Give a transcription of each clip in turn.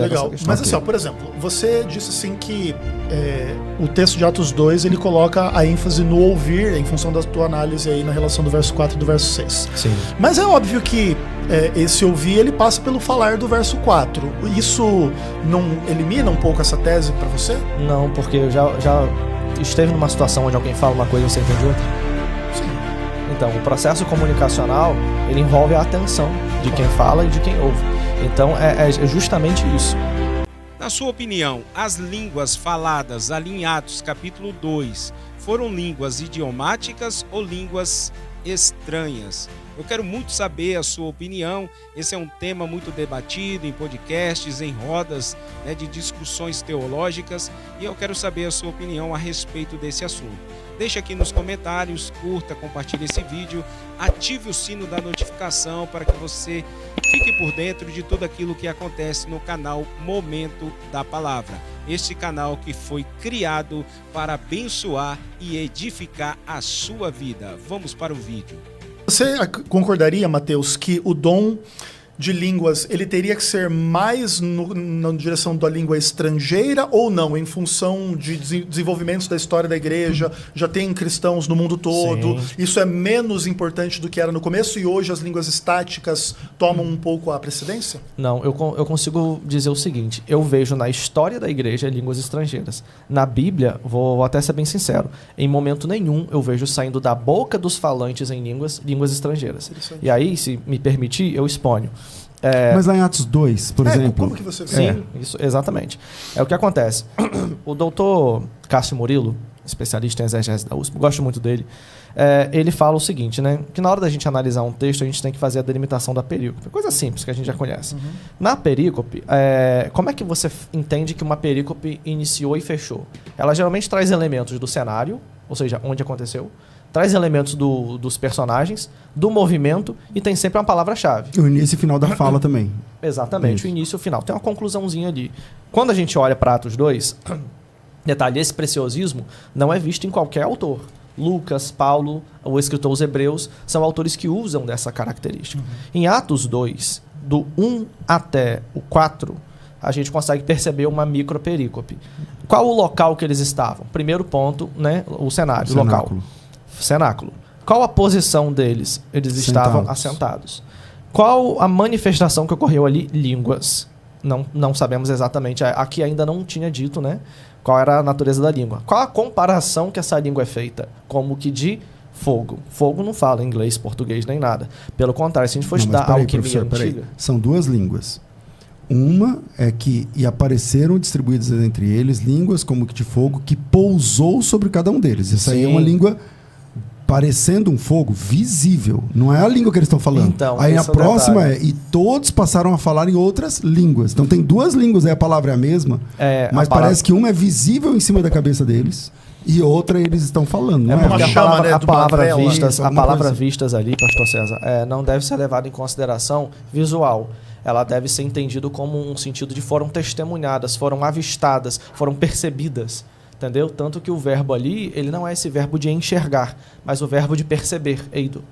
Legal. Mas assim, ó, por exemplo, você disse assim que o texto de Atos 2, ele coloca a ênfase no ouvir, em função da tua análise aí na relação do verso 4 e do verso 6. Sim. Mas é óbvio que esse ouvir, ele passa pelo falar do verso 4. Isso não elimina um pouco essa tese pra você? Não, porque eu já esteve numa situação onde alguém fala uma coisa e você entende outra. Sim. Então, o processo comunicacional, ele envolve a atenção de quem fala e de quem ouve. Então, é justamente isso. Na sua opinião, as línguas faladas ali em Atos capítulo 2 foram línguas idiomáticas ou línguas estranhas? Eu quero muito saber a sua opinião. Esse é um tema muito debatido em podcasts, em rodas, de discussões teológicas, e eu quero saber a sua opinião a respeito desse assunto. Deixe aqui nos comentários, curta, compartilhe esse vídeo, ative o sino da notificação para que você fique por dentro de tudo aquilo que acontece no canal Momento da Palavra. Este canal que foi criado para abençoar e edificar a sua vida. Vamos para o vídeo. Você concordaria, Mateus, que o dom de línguas, ele teria que ser mais na direção da língua estrangeira ou não, em função de desenvolvimentos da história da igreja, já tem cristãos no mundo todo, Sim. Isso é menos importante do que era no começo e hoje as línguas estáticas tomam um pouco a precedência? Não, eu consigo dizer o seguinte, eu vejo na história da igreja línguas estrangeiras. Na Bíblia, vou até ser bem sincero, em momento nenhum eu vejo saindo da boca dos falantes em línguas estrangeiras. E aí, se me permitir, eu exponho. Mas lá em Atos 2, por exemplo... Como que você vê? Sim, isso, exatamente. É o que acontece. O doutor Cássio Murilo, especialista em exegese da USP, gosto muito dele, ele fala o seguinte, né? Que na hora da gente analisar um texto, a gente tem que fazer a delimitação da perícope. Coisa simples, que a gente já conhece. Uhum. Na perícope, como é que você entende que uma perícope iniciou e fechou? Ela geralmente traz elementos do cenário, ou seja, onde aconteceu, traz elementos dos personagens, do movimento e tem sempre uma palavra-chave. O início e final da fala também. Exatamente, isso. O início e o final. Tem uma conclusãozinha ali. Quando a gente olha para Atos 2, detalhe, esse preciosismo não é visto em qualquer autor. Lucas, Paulo, o escritor os Hebreus, são autores que usam dessa característica. Uhum. Em Atos 2, do 1 até o 4, a gente consegue perceber uma microperícope. Qual o local que eles estavam? Primeiro ponto, né, o cenário, o local. Cenáculo. Qual a posição deles? Eles estavam assentados. Qual a manifestação que ocorreu ali? Línguas. Não sabemos exatamente. Aqui ainda não tinha dito, né? Qual era a natureza da língua. Qual a comparação que essa língua é feita? Como que de fogo. Fogo não fala inglês, português, nem nada. Pelo contrário, se a gente for estudar a alquimia antiga... São duas línguas. Uma é que e apareceram distribuídas entre eles línguas como que de fogo que pousou sobre cada um deles. Essa aí é uma língua... parecendo um fogo visível. Não é a língua que eles estão falando. Então, aí a próxima e todos passaram a falar em outras línguas. Então tem duas línguas, aí a palavra é a mesma, mas parece que uma é visível em cima da cabeça deles e outra eles estão falando. Não porque a palavra assim. vistas ali, pastor César, não deve ser levada em consideração visual. Ela deve ser entendida como um sentido de foram testemunhadas, foram avistadas, foram percebidas. Entendeu? Tanto que o verbo ali, ele não é esse verbo de enxergar, mas o verbo de perceber, eido.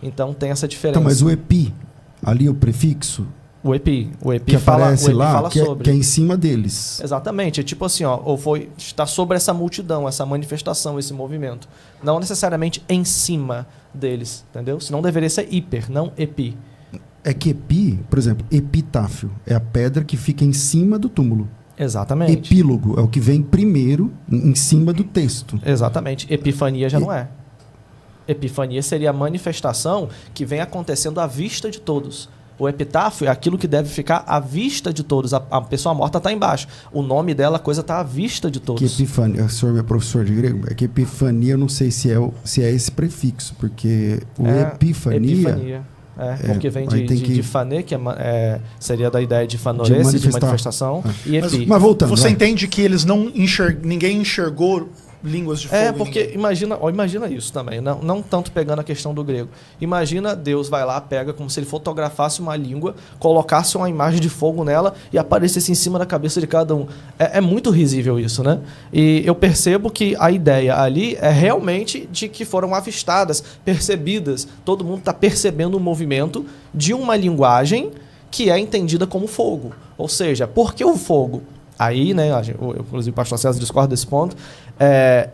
Então tem essa diferença. Então, mas o epi, ali o prefixo... O epi que aparece lá, fala sobre. Que é em cima deles. Exatamente. É tipo assim, está sobre essa multidão, essa manifestação, esse movimento. Não necessariamente em cima deles, entendeu? Senão deveria ser hiper, não epi. É que epi, por exemplo, epitáfio, é a pedra que fica em cima do túmulo. Exatamente. Epílogo é o que vem primeiro em cima do texto. Exatamente. Epifania já não é. Epifania seria a manifestação que vem acontecendo à vista de todos. O epitáfio é aquilo que deve ficar à vista de todos. A pessoa morta está embaixo. O nome dela, a coisa está à vista de todos. Que epifania, o senhor é professor de grego? É que epifania, eu não sei se é esse prefixo, porque o epifania... porque vem de fané, que seria da ideia de fanorese, de manifestação, e epi. Mas voltando. Você entende que eles ninguém enxergou línguas de fogo? Porque imagina isso também, não tanto pegando a questão do grego. Imagina Deus vai lá, pega como se ele fotografasse uma língua, colocasse uma imagem de fogo nela e aparecesse em cima da cabeça de cada um. É muito risível isso, né? E eu percebo que a ideia ali é realmente de que foram avistadas, percebidas. Todo mundo está percebendo o movimento de uma linguagem que é entendida como fogo. Ou seja, por que o fogo? Aí, né, inclusive o pastor César discorda desse ponto,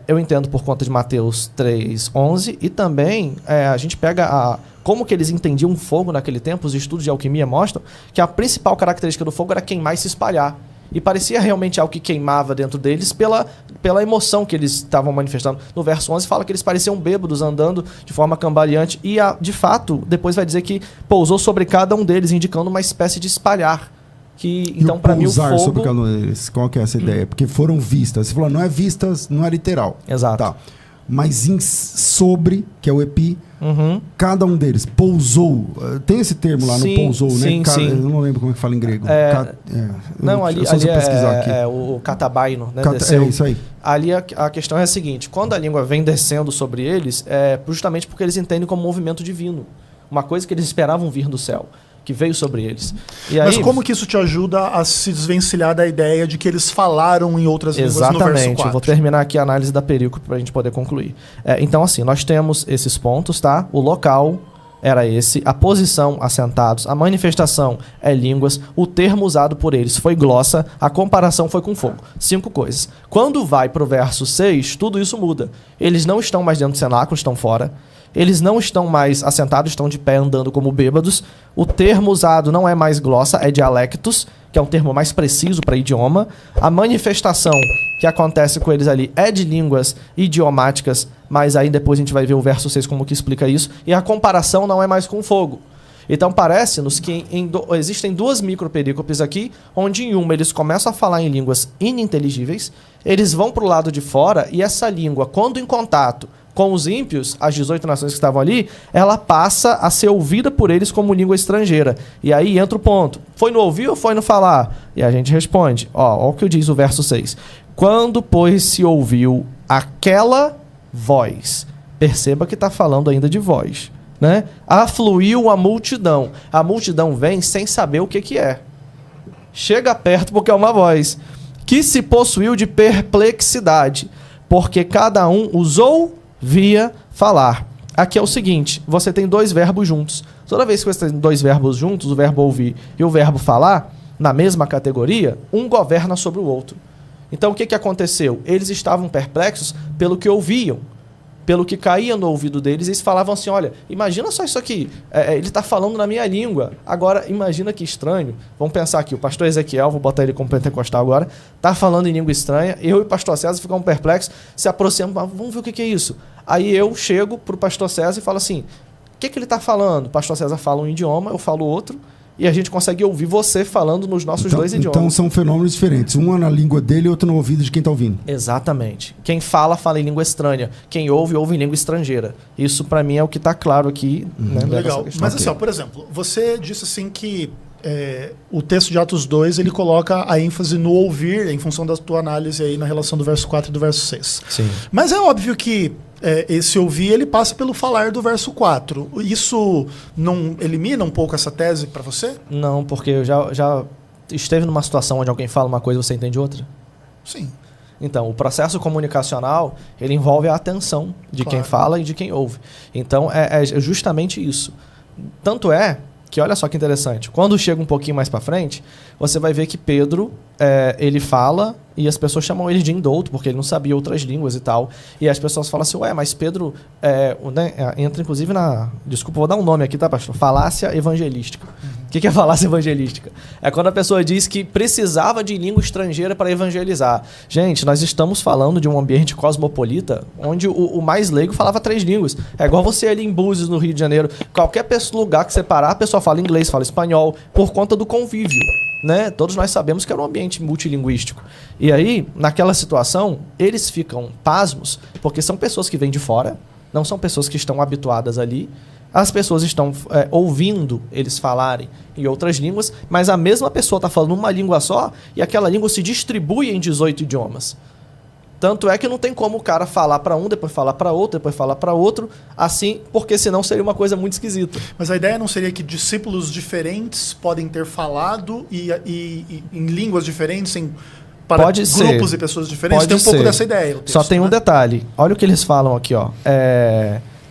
eu entendo por conta de Mateus 3:11, e também a gente pega como que eles entendiam fogo naquele tempo. Os estudos de alquimia mostram que a principal característica do fogo era queimar e se espalhar. E parecia realmente algo que queimava dentro deles pela emoção que eles estavam manifestando. No verso 11 fala que eles pareciam bêbados, andando de forma cambaleante. E, de fato, depois vai dizer que pousou sobre cada um deles, indicando uma espécie de espalhar. Então, para mim, o fogo... sobre cada um deles, qual que é essa ideia? Porque foram vistas. Você falou, não é vistas, não é literal. Exato. Tá. Mas sobre, que é o epi, cada um deles pousou. Tem esse termo lá no pousou, sim, né? Sim. Eu não lembro como é que fala em grego. Não, ali é o catabaino, né? É isso aí. Ali a questão é a seguinte: quando a língua vem descendo sobre eles, é justamente porque eles entendem como movimento divino. Uma coisa que eles esperavam vir do céu, que veio sobre eles. E aí, mas como que isso te ajuda a se desvencilhar da ideia de que eles falaram em outras línguas no verso 4? Exatamente. Eu vou terminar aqui a análise da perícope para a gente poder concluir. Então, assim, nós temos esses pontos, tá? O local era esse, a posição, assentados, a manifestação é línguas, o termo usado por eles foi glossa, a comparação foi com fogo. 5 coisas. Quando vai para o verso 6, tudo isso muda. Eles não estão mais dentro do cenáculo, estão fora. Eles não estão mais assentados, estão de pé andando como bêbados. O termo usado não é mais glossa, é dialectos, que é um termo mais preciso para idioma. A manifestação que acontece com eles ali é de línguas idiomáticas, mas aí depois a gente vai ver o verso 6 como que explica isso. E a comparação não é mais com fogo. Então parece-nos que existem 2 microperícopes aqui, onde em uma eles começam a falar em línguas ininteligíveis, eles vão para o lado de fora e essa língua, quando em contato com os ímpios, as 18 nações que estavam ali, ela passa a ser ouvida por eles como língua estrangeira. E aí entra o ponto. Foi no ouvir ou foi no falar? E a gente responde. Ó o que diz o verso 6. Quando, pois, se ouviu aquela voz. Perceba que está falando ainda de voz. Né? Afluiu a multidão. A multidão vem sem saber o que é. Chega perto porque é uma voz. Que se possuiu de perplexidade. Porque cada um usou via falar. Aqui é o seguinte, você tem 2 verbos juntos. Toda vez que você tem 2 verbos juntos, o verbo ouvir e o verbo falar, na mesma categoria, um governa sobre o outro. Então o que aconteceu? Eles estavam perplexos pelo que ouviam, pelo que caía no ouvido deles, e eles falavam assim, olha, imagina só isso aqui, ele está falando na minha língua. Agora, imagina que estranho. Vamos pensar aqui, o pastor Ezequiel, vou botar ele como pentecostal agora, está falando em língua estranha, eu e o pastor César ficamos perplexos, se aproximamos, vamos ver o que é isso. Aí eu chego para o pastor César e falo assim, o que ele está falando? O pastor César fala um idioma, eu falo outro, e a gente consegue ouvir você falando nos nossos 2 idiomas. Então são fenômenos diferentes. Um é na língua dele e outro no ouvido de quem está ouvindo. Exatamente. Quem fala em língua estranha. Quem ouve em língua estrangeira. Isso, para mim, é o que está claro aqui. Né, legal. Mas assim, por exemplo, você disse assim que o texto de Atos 2, ele coloca a ênfase no ouvir, em função da tua análise aí na relação do verso 4 e do verso 6. Sim. Mas é óbvio que esse ouvir, ele passa pelo falar do verso 4. Isso não elimina um pouco essa tese para você? Não, porque eu já esteve numa situação onde alguém fala uma coisa e você entende outra? Sim. Então, o processo comunicacional, ele envolve a atenção de quem fala e de quem ouve. Então, é justamente isso. Tanto é que, olha só que interessante, quando chega um pouquinho mais para frente, você vai ver que Pedro, ele fala e as pessoas chamam ele de indouto, porque ele não sabia outras línguas e tal. E as pessoas falam assim, mas Pedro entra inclusive na... Desculpa, vou dar um nome aqui, tá, pastor? Falácia evangelística. O que é falácia evangelística? É quando a pessoa diz que precisava de língua estrangeira para evangelizar. Gente, nós estamos falando de um ambiente cosmopolita, onde o mais leigo falava 3 línguas. É igual você ali em Búzios, no Rio de Janeiro. Qualquer lugar que você parar, a pessoa fala inglês, fala espanhol, por conta do convívio. Né? Todos nós sabemos que era um ambiente multilinguístico. E aí, naquela situação, eles ficam pasmos, porque são pessoas que vêm de fora, não são pessoas que estão habituadas ali. As pessoas estão ouvindo eles falarem em outras línguas, mas a mesma pessoa está falando uma língua só e aquela língua se distribui em 18 idiomas. Tanto é que não tem como o cara falar para um, depois falar para outro, depois falar para outro, assim, porque senão seria uma coisa muito esquisita. Mas a ideia não seria que discípulos diferentes podem ter falado e em línguas diferentes, para Pode grupos ser. e pessoas diferentes? Pode tem um pouco ser. dessa ideia. O texto, Só tem um né? detalhe. Olha o que eles falam aqui, ó.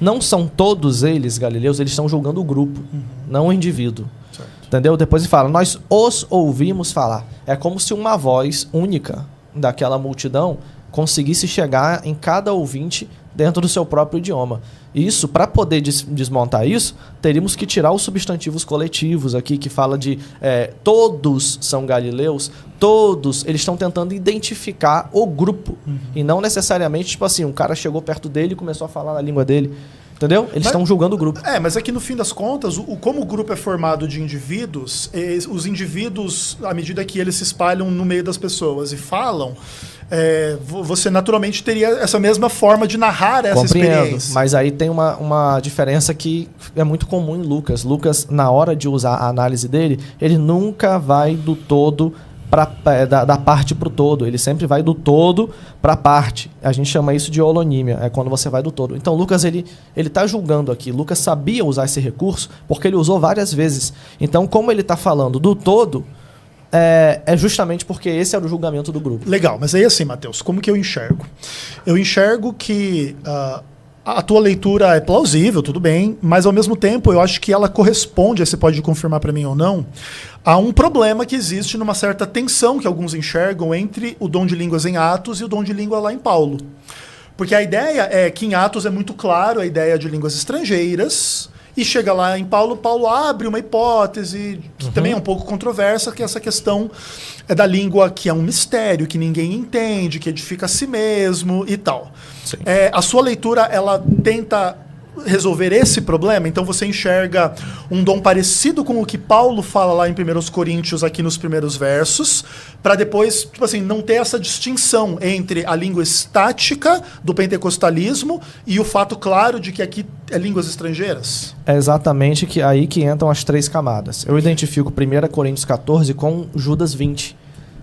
Não são todos eles, galileus, eles estão julgando o grupo, não o indivíduo. Certo. Entendeu? Depois ele fala, nós os ouvimos falar. É como se uma voz única daquela multidão conseguisse chegar em cada ouvinte dentro do seu próprio idioma. Isso, para poder desmontar isso, teríamos que tirar os substantivos coletivos aqui, que fala de todos são galileus, todos, eles estão tentando identificar o grupo. E não necessariamente, tipo assim, um cara chegou perto dele e começou a falar na língua dele. Entendeu? Eles estão julgando o grupo. Mas é que no fim das contas, como o grupo é formado de indivíduos, os indivíduos, à medida que eles se espalham no meio das pessoas e falam, você naturalmente teria essa mesma forma de narrar essa experiência. Mas aí tem uma diferença que é muito comum em Lucas. Lucas, na hora de usar a análise dele, ele nunca vai do todo da parte para o todo. Ele sempre vai do todo para a parte. A gente chama isso de holonímia, é quando você vai do todo. Então Lucas, ele está julgando aqui. Lucas sabia usar esse recurso porque ele usou várias vezes. Então, como ele está falando do todo, é justamente porque esse era o julgamento do grupo. Legal, mas aí assim, Mateus, como que eu enxergo? Eu enxergo que a tua leitura é plausível, tudo bem, mas ao mesmo tempo eu acho que ela corresponde, aí você pode confirmar para mim ou não, a um problema que existe numa certa tensão que alguns enxergam entre o dom de línguas em Atos e o dom de língua lá em Paulo. Porque a ideia é que em Atos é muito claro a ideia de línguas estrangeiras, e chega lá em Paulo, Paulo abre uma hipótese, que também é um pouco controversa, que é essa questão da língua que é um mistério, que ninguém entende, que edifica a si mesmo e tal. A sua leitura, ela tenta resolver esse problema? Então você enxerga um dom parecido com o que Paulo fala lá em 1 Coríntios, aqui nos primeiros versos, para depois, tipo assim, não ter essa distinção entre a língua estática do pentecostalismo e o fato claro de que aqui é línguas estrangeiras? É exatamente aí que entram as três camadas. Eu identifico 1 Coríntios 14 com Judas 20,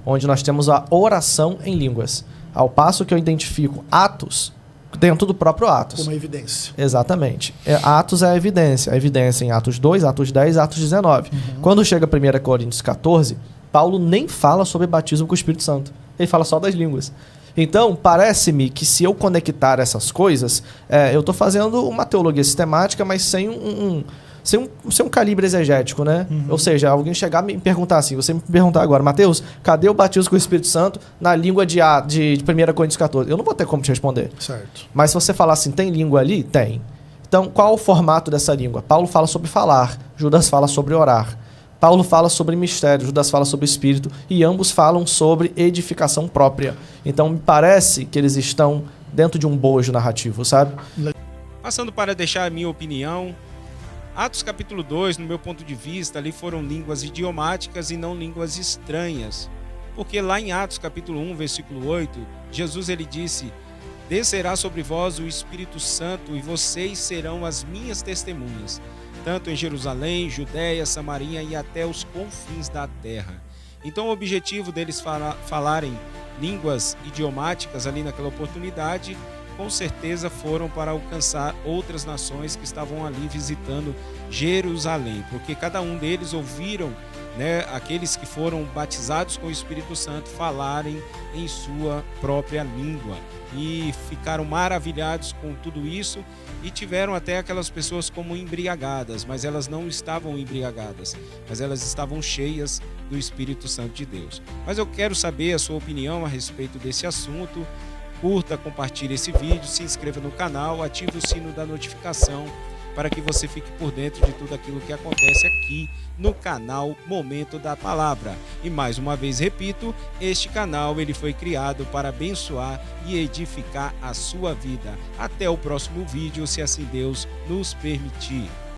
onde nós temos a oração em línguas. Ao passo que eu identifico Atos dentro do próprio Atos. Como a evidência. Exatamente. Atos é a evidência. A evidência em Atos 2, Atos 10, Atos 19. Quando chega 1 Coríntios 14, Paulo nem fala sobre batismo com o Espírito Santo. Ele fala só das línguas. Então, parece-me que se eu conectar essas coisas, eu estou fazendo uma teologia sistemática, mas sem um calibre exegético, né? Ou seja, alguém chegar e me perguntar assim, você me perguntar agora, Mateus, cadê o batismo com o Espírito Santo na língua de 1 Coríntios 14? Eu não vou ter como te responder. Certo. Mas se você falar assim, tem língua ali? Tem. Então, qual é o formato dessa língua? Paulo fala sobre falar, Judas fala sobre orar. Paulo fala sobre mistério, Judas fala sobre espírito, e ambos falam sobre edificação própria. Então, me parece que eles estão dentro de um bojo narrativo, sabe? Passando para deixar a minha opinião, Atos capítulo 2, no meu ponto de vista, ali foram línguas idiomáticas e não línguas estranhas. Porque lá em Atos capítulo 1, versículo 8, Jesus ele disse: descerá sobre vós o Espírito Santo e vocês serão as minhas testemunhas, tanto em Jerusalém, Judéia, Samaria e até os confins da terra. Então o objetivo deles falarem línguas idiomáticas ali naquela oportunidade, com certeza foram para alcançar outras nações que estavam ali visitando Jerusalém, porque cada um deles ouviram, né, aqueles que foram batizados com o Espírito Santo falarem em sua própria língua e ficaram maravilhados com tudo isso e tiveram até aquelas pessoas como embriagadas, mas elas não estavam embriagadas, mas elas estavam cheias do Espírito Santo de Deus. Mas eu quero saber a sua opinião a respeito desse assunto. Curta, compartilhe esse vídeo, se inscreva no canal, ative o sino da notificação para que você fique por dentro de tudo aquilo que acontece aqui no canal Momento da Palavra. E mais uma vez repito, este canal ele foi criado para abençoar e edificar a sua vida. Até o próximo vídeo, se assim Deus nos permitir.